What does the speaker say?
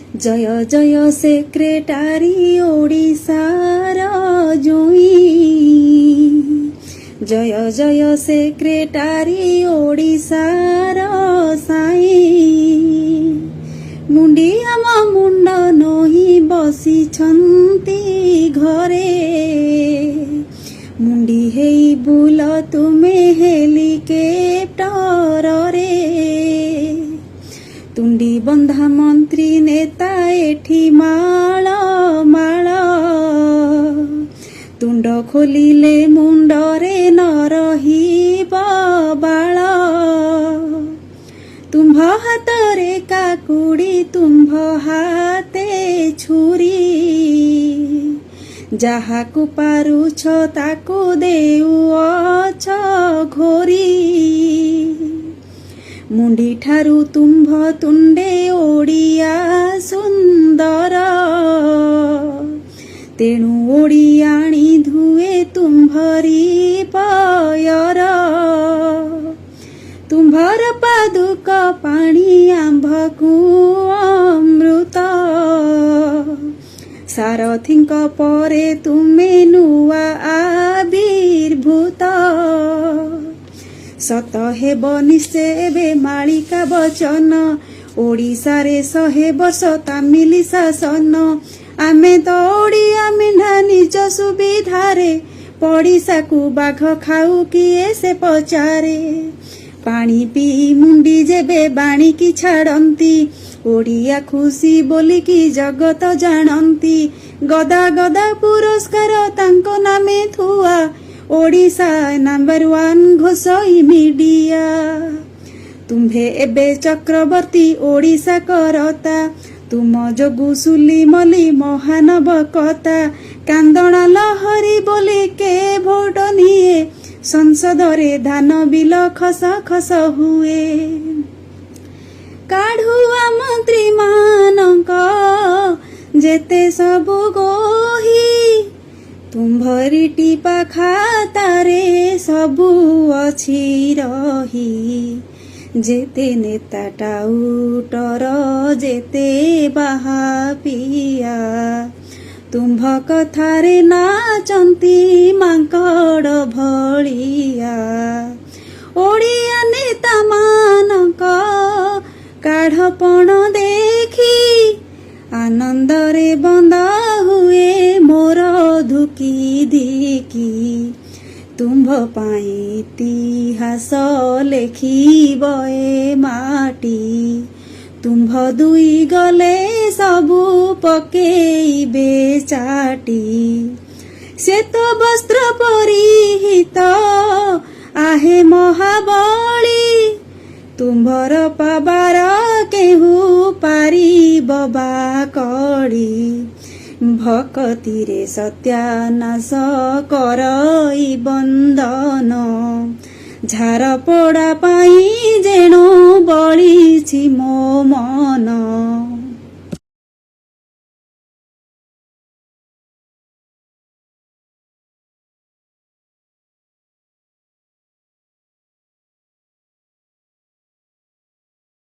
जय जय सेक्रेटारी ओडिशार जोई, जय जय सेक्रेटारी ओडिशार साई। मुंडिया मुंड नही बसी छंती घरे, मुंडी हेई बुल तुमे हेलिकेप्टर रे। तुंडी बंधा मंत्री नेता एठी माळ माळ, तुंड खोलिले मुंडरे न रहिब बाळ। तुम्भ हातरे काकुड़ी तुम्भ हाते छुरी, जाहाकु पारुछ ताकु देउअछ घोरी। मुंडी ठारू तुम्भ तुंडे ओडिया सुंदर, तेणु ओडियाणी धुए तुम्भरी पयर। तुम्भर पादुक पाणी आंभकु अमृत, सारथिंक परे तुमे नुआ आविर्भूत। सत हेब निश्चय मालिका वचन, ओडिशारे 100 वर्ष तामिली शासन। आमे तो ओडिया मेढा निज सुविधारे, पड़िशाकु बाघ खाऊ किए से पचारे। पानी पी मुंडी जेबे बाणीकी छाड़ती, ओडिया खुशी बोलिकी जगत जानती। गदा गदा पुरस्कार तांको नामे थुआ, ओडिशा नंबर 1 घोषई मीडिया। तुम्भे एबे चक्रवर्ती ओडिशा करता, तुम जोगु सुली मली महानवकता। कांदणा लहरी बोली के भोट निए, संसद रे धान बिल खस खस हुए। काढ़ुआ मंत्री मानक जेते सबु गोही, तुम्भरी टिपा खातारे सबु अछि रही। जेते नेता टाउटर जेते बाहा पिया, तुम्भ कथारे नाचंती मांकड़ भलिया। ओडिया नेता मानक काढ़पण देखी, आनंदरे बंदा हुए मोर धुकी धिकी। तुम्भ पाई इतिहास लेखिब ए माटी, तुम्भ दुई गले सबु पकेइबे चाटी। श्वेत वस्त्र परिहित आहे महाबली, तुम्भर पाबार केहू पारिब बा कड़ी। भकतिरे सत्यानाश करई बंदन, झारपड़ा पाई जेणु बळिछि मो मन।